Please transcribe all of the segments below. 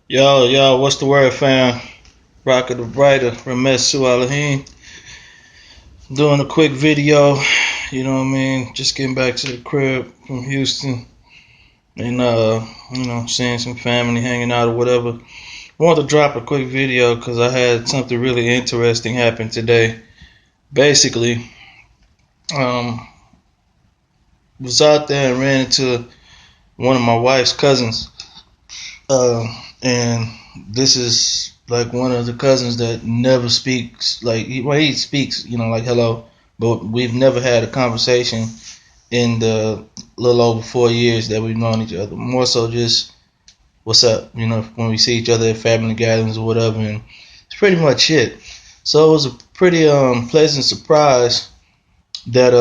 Yo, what's the word, fam? Rocket the Brighter, RaMesu Alheem. Doing a quick video, you know what I mean? Just getting back to the crib from Houston and, seeing some family, hanging out or whatever. I wanted to drop a quick video because I had something really interesting happen today. Basically, um, was out there and ran into one of my wife's cousins. And this is like one of the cousins that never speaks. Like, he speaks, like hello, but we've never had a conversation in the little over 4 years that we've known each other. More so just what's up, when we see each other at family gatherings or whatever, and it's pretty much it. So it was a pretty pleasant surprise that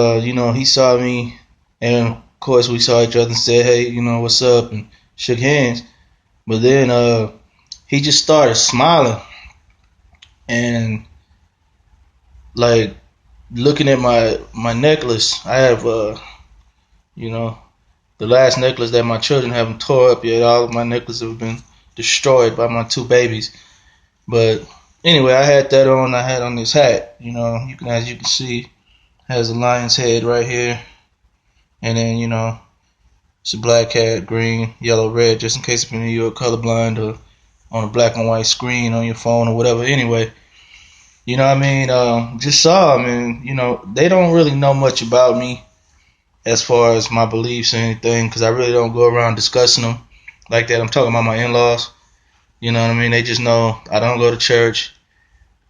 he saw me, and of course we saw each other and said, hey, what's up, and shook hands. But then he just started smiling and like looking at my necklace. I have the last necklace that my children haven't tore up yet. All of my necklaces have been destroyed by my two babies. But anyway, I had that on. I had on this hat. As you can see, has a lion's head right here, and then it's a black hat, green, yellow, red, just in case if any of you are colorblind or on a black and white screen on your phone or whatever. Anyway, just saw them, and they don't really know much about me as far as my beliefs or anything, because I really don't go around discussing them like that. I'm talking about my in-laws. You know what I mean? They just know I don't go to church,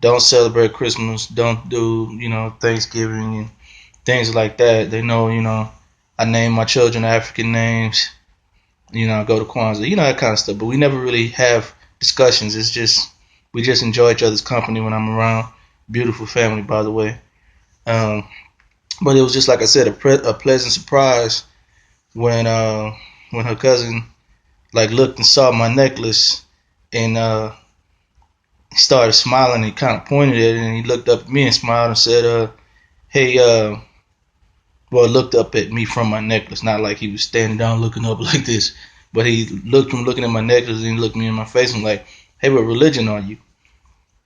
don't celebrate Christmas, don't do Thanksgiving and things like that. They know I name my children African names. I go to Kwanzaa, that kind of stuff. But we never really have discussions. It's just we just enjoy each other's company when I'm around. Beautiful family, by the way. But it was just like I said, a pleasant surprise when her cousin like looked and saw my necklace and he started smiling. He kind of pointed at it and he looked up at me and smiled and said, "Hey." Well, looked up at me from my necklace, not like he was standing down looking up like this, but he looked from looking at my necklace and he looked me in my face and like, hey, what religion are you?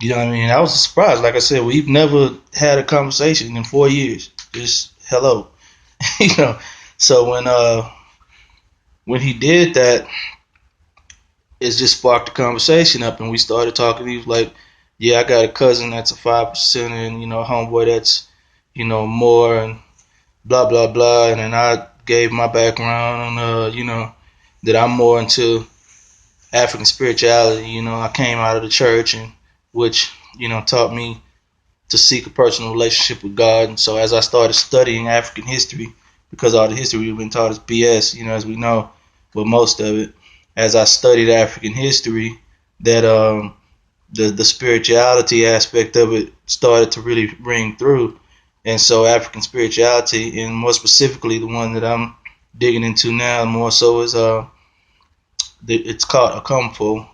You know what I mean? I was surprised. Like I said, we've never had a conversation in 4 years. Just hello, So when he did that, it just sparked the conversation up, and we started talking. He was like, yeah, I got a cousin that's a 5%, and homeboy that's more, and blah blah blah. And then I gave my background on that I'm more into African spirituality. I came out of the church, and which taught me to seek a personal relationship with God. And so as I started studying African history, because all the history we've been taught is BS, as we know, but most of it, as I studied African history, that the spirituality aspect of it started to really ring through. And so African spirituality, and more specifically the one that I'm digging into now more so, is it's called a convo,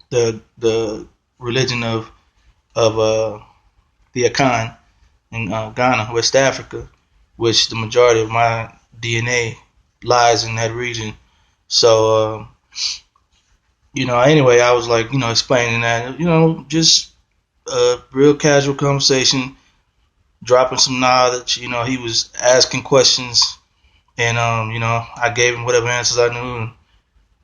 the religion of the ankh in Ghana, West Africa, which the majority of my DNA lies in that region. So anyway, I was like explaining that, just a real casual conversation, dropping some knowledge. He was asking questions, and I gave him whatever answers I knew, and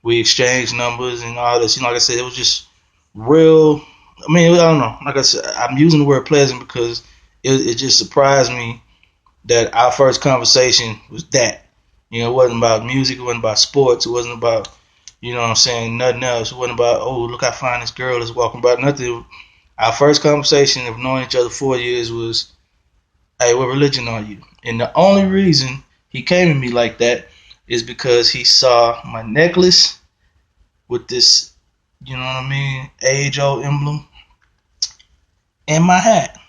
we exchanged numbers and all this. Like I said, it was just real. I mean, I don't know. Like I said, I'm using the word pleasant because it just surprised me that our first conversation was that. It wasn't about music. It wasn't about sports. It wasn't about, nothing else. It wasn't about, oh, look how fine this girl is walking by. Nothing. Our first conversation of knowing each other 4 years was, hey, what religion are you? And the only reason he came at me like that is because he saw my necklace with this, age-old emblem, and my hat.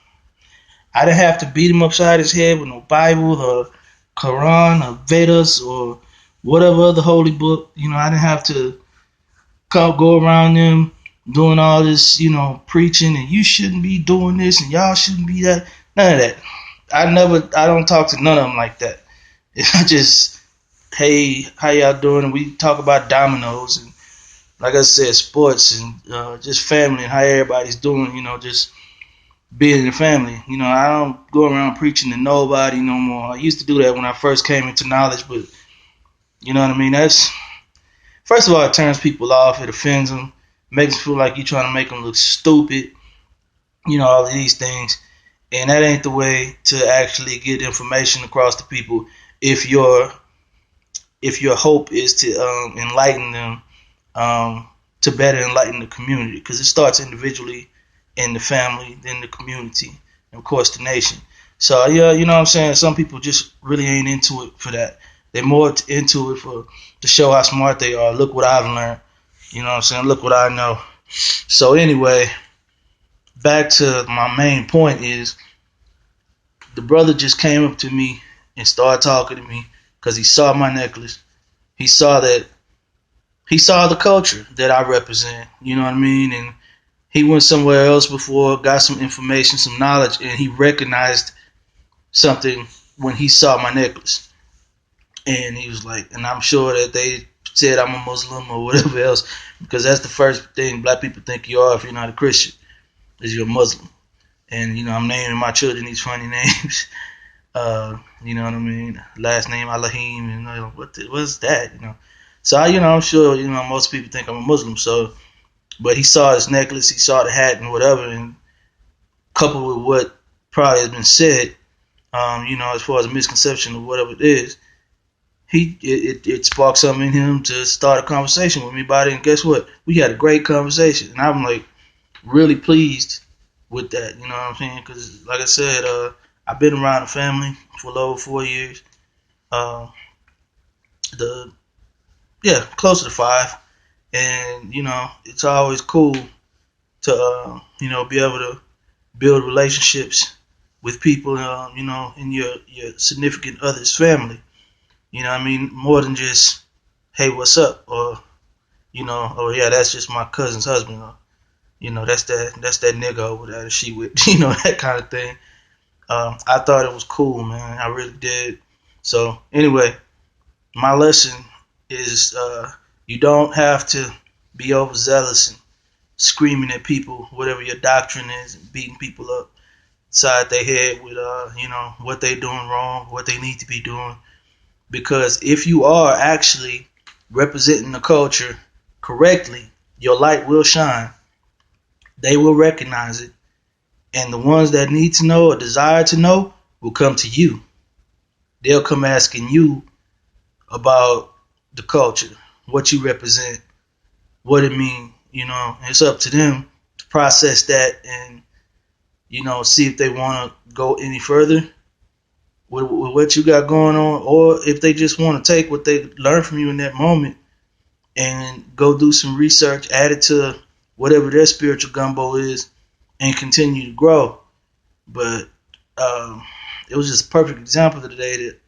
I didn't have to beat him upside his head with no Bible or Quran or Vedas or whatever other holy book. I didn't have to go around them doing all this, preaching, and you shouldn't be doing this and y'all shouldn't be that. None of that. I don't talk to none of them like that. I just, hey, how y'all doing? And we talk about dominoes and like I said, sports and just family and how everybody's doing. Just being in the family. I don't go around preaching to nobody no more. I used to do that when I first came into knowledge, but you know what I mean. That's first of all, it turns people off. It offends them, makes them feel like you're trying to make them look stupid. All of these things. And that ain't the way to actually get information across to people if your hope is to enlighten them, to better enlighten the community, because it starts individually in the family, then the community, and of course the nation. So yeah, you know what I'm saying? Some people just really ain't into it for that. They're more into it to show how smart they are. Look what I've learned. You know what I'm saying? Look what I know. So anyway, back to my main point is the brother just came up to me and started talking to me because he saw my necklace. He saw the culture that I represent. You know what I mean? And he went somewhere else before, got some information, some knowledge, and he recognized something when he saw my necklace. And he was like, and I'm sure that they said I'm a Muslim or whatever else, because that's the first thing black people think you are if you're not a Christian, is you're a Muslim. And, I'm naming my children these funny names. You know what I mean? Last name Alheem, and what's that? So I'm sure, most people think I'm a Muslim. So, but he saw his necklace, he saw the hat and whatever, and coupled with what probably has been said, as far as a misconception of whatever it is, it sparked something in him to start a conversation with me about it. And guess what? We had a great conversation, and I'm like really pleased with that. You know what I'm saying? Because like I said, I've been around the family for a little over 4 years. Closer to 5. And, it's always cool to, be able to build relationships with people, in your significant other's family. You know what I mean? More than just, hey, what's up? Or, oh yeah, that's just my cousin's husband. Or, that's that nigga over there that she with, that kind of thing. I thought it was cool, man. I really did. So anyway, my lesson is you don't have to be overzealous and screaming at people, whatever your doctrine is, and beating people up inside their head with what they're doing wrong, what they need to be doing. Because if you are actually representing the culture correctly, your light will shine. They will recognize it. And the ones that need to know or desire to know will come to you. They'll come asking you about the culture, what you represent, what it means. It's up to them to process that and, see if they want to go any further with what you got going on, or if they just want to take what they learned from you in that moment and go do some research, add it to whatever their spiritual gumbo is, and continue to grow. But it was just a perfect example of today that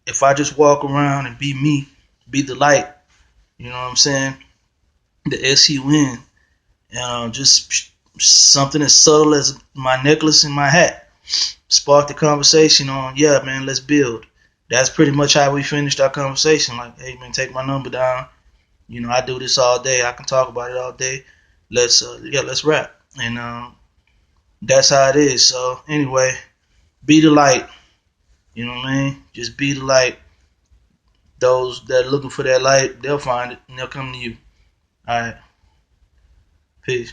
if I just walk around and be me, be the light, you know what I'm saying? The S-U-N. Just something as subtle as my necklace and my hat sparked the conversation on, yeah, man, let's build. That's pretty much how we finished our conversation. Like, hey, man, take my number down. I do this all day. I can talk about it all day. Let's rap. And that's how it is. So anyway, be the light. You know what I mean? Just be the light. Those that are looking for that light, they'll find it and they'll come to you. All right. Peace.